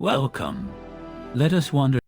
Welcome. Let us wander.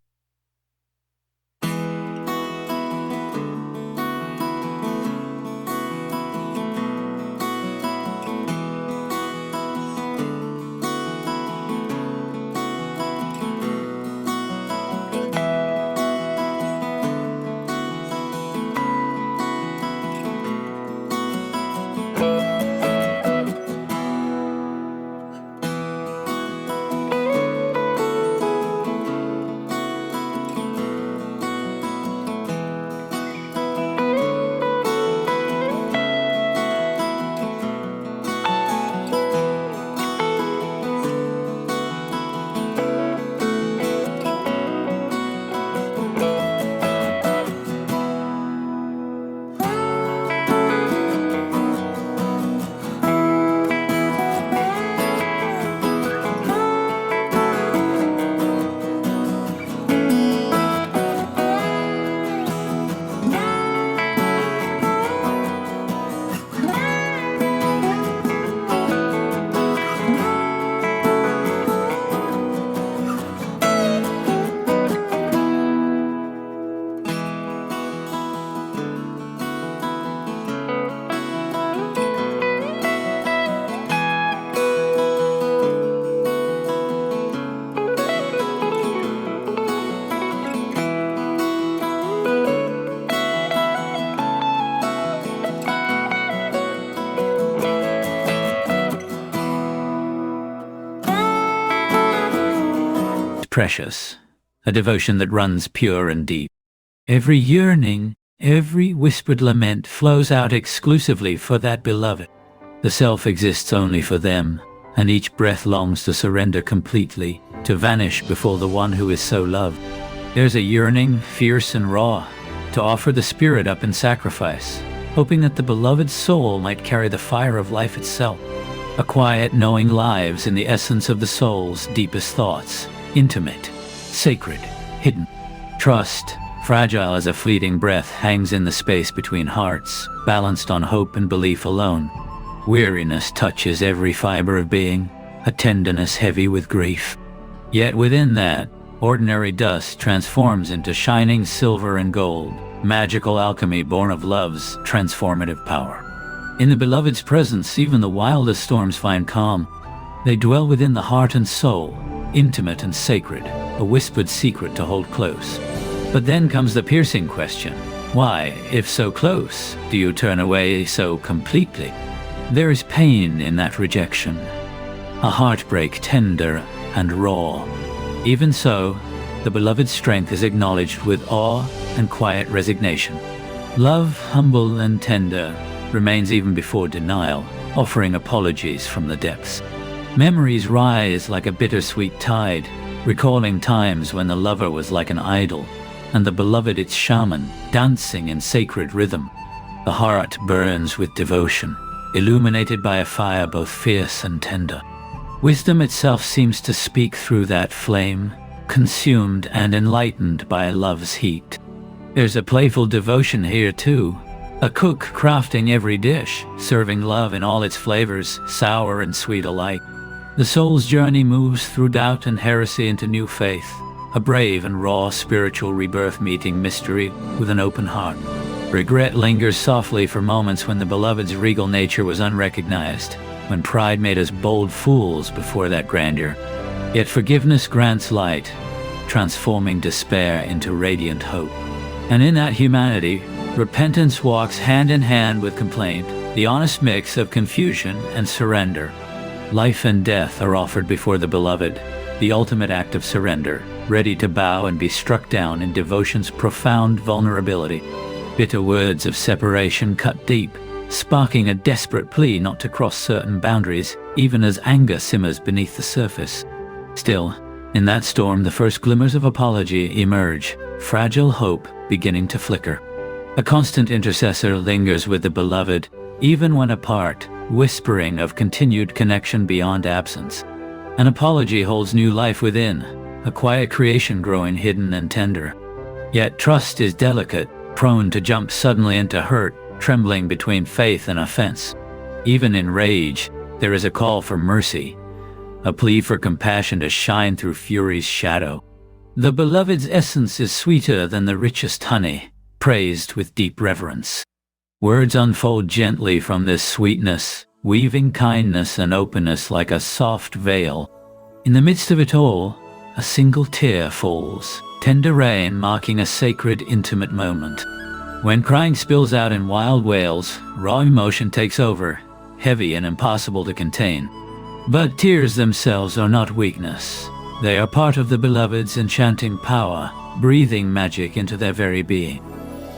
Precious, a devotion that runs pure and deep. Every yearning, every whispered lament flows out exclusively for that beloved. The self exists only for them, and each breath longs to surrender completely, to vanish before the one who is so loved. There's a yearning, fierce and raw, to offer the spirit up in sacrifice, hoping that the beloved soul might carry the fire of life itself. A quiet knowing lives in the essence of the soul's deepest thoughts. Intimate, sacred, hidden. Trust, fragile as a fleeting breath, hangs in the space between hearts, balanced on hope and belief alone. Weariness touches every fiber of being, a tenderness heavy with grief. Yet within that, ordinary dust transforms into shining silver and gold, magical alchemy born of love's transformative power. In the beloved's presence, even the wildest storms find calm. They dwell within the heart and soul, intimate and sacred, a whispered secret to hold close. But then comes the piercing question. Why, if so close, do you turn away so completely? There is pain in that rejection, a heartbreak tender and raw. Even so, the beloved's strength is acknowledged with awe and quiet resignation. Love, humble and tender, remains even before denial, offering apologies from the depths. Memories rise like a bittersweet tide, recalling times when the lover was like an idol, and the beloved its shaman, dancing in sacred rhythm. The heart burns with devotion, illuminated by a fire both fierce and tender. Wisdom itself seems to speak through that flame, consumed and enlightened by love's heat. There's a playful devotion here too, a cook crafting every dish, serving love in all its flavors, sour and sweet alike. The soul's journey moves through doubt and heresy into new faith, a brave and raw spiritual rebirth meeting mystery with an open heart. Regret lingers softly for moments when the beloved's regal nature was unrecognized, when pride made us bold fools before that grandeur. Yet forgiveness grants light, transforming despair into radiant hope. And in that humanity, repentance walks hand in hand with complaint, the honest mix of confusion and surrender. Life and death are offered before the beloved, the ultimate act of surrender, ready to bow and be struck down in devotion's profound vulnerability. Bitter words of separation cut deep, sparking a desperate plea not to cross certain boundaries, even as anger simmers beneath the surface. Still, in that storm, the first glimmers of apology emerge, fragile hope beginning to flicker. A constant intercessor lingers with the beloved, even when apart, whispering of continued connection beyond absence. An apology holds new life within, a quiet creation growing hidden and tender. Yet trust is delicate, prone to jump suddenly into hurt, trembling between faith and offense. Even in rage, there is a call for mercy, a plea for compassion to shine through fury's shadow. The beloved's essence is sweeter than the richest honey, praised with deep reverence. Words unfold gently from this sweetness, weaving kindness and openness like a soft veil. In the midst of it all, a single tear falls, tender rain marking a sacred, intimate moment. When crying spills out in wild wails, raw emotion takes over, heavy and impossible to contain. But tears themselves are not weakness. They are part of the beloved's enchanting power, breathing magic into their very being.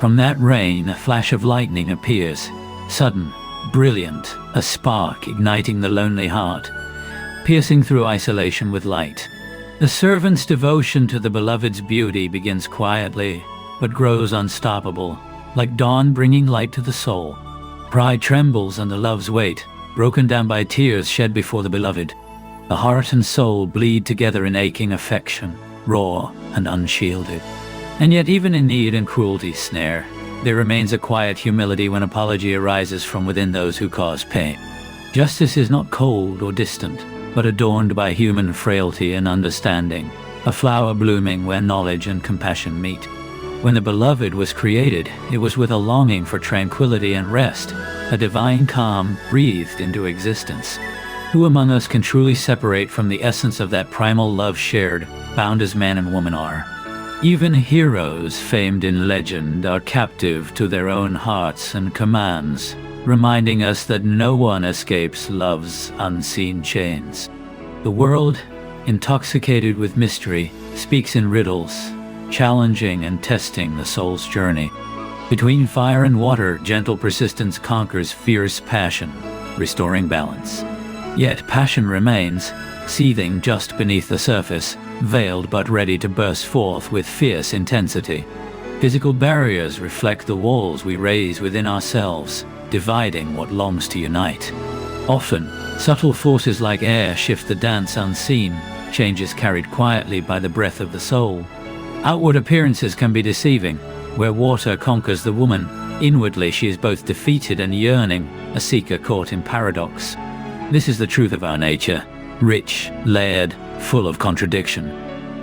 From that rain, a flash of lightning appears, sudden, brilliant, a spark igniting the lonely heart, piercing through isolation with light. The servant's devotion to the beloved's beauty begins quietly, but grows unstoppable, like dawn bringing light to the soul. Pride trembles under love's weight, broken down by tears shed before the beloved. The heart and soul bleed together in aching affection, raw and unshielded. And yet even in need and cruelty's snare, there remains a quiet humility when apology arises from within those who cause pain. Justice is not cold or distant, but adorned by human frailty and understanding, a flower blooming where knowledge and compassion meet. When the beloved was created, it was with a longing for tranquility and rest, a divine calm breathed into existence. Who among us can truly separate from the essence of that primal love shared, bound as man and woman are? Even heroes famed in legend are captive to their own hearts and commands, reminding us that no one escapes love's unseen chains. The world, intoxicated with mystery, speaks in riddles, challenging and testing the soul's journey. Between fire and water, gentle persistence conquers fierce passion, restoring balance. Yet passion remains, seething just beneath the surface, veiled but ready to burst forth with fierce intensity. Physical barriers reflect the walls we raise within ourselves, dividing what longs to unite. Often, subtle forces like air shift the dance unseen, changes carried quietly by the breath of the soul. Outward appearances can be deceiving. Where water conquers the woman, inwardly she is both defeated and yearning, a seeker caught in paradox. This is the truth of our nature, rich, layered, full of contradiction.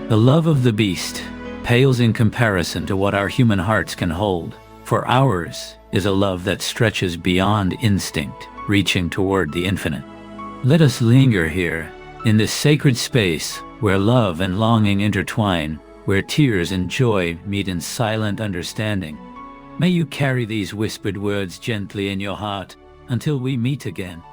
The love of the beast pales in comparison to what our human hearts can hold, for ours is a love that stretches beyond instinct, reaching toward the infinite. Let us linger here, in this sacred space where love and longing intertwine, where tears and joy meet in silent understanding. May you carry these whispered words gently in your heart until we meet again.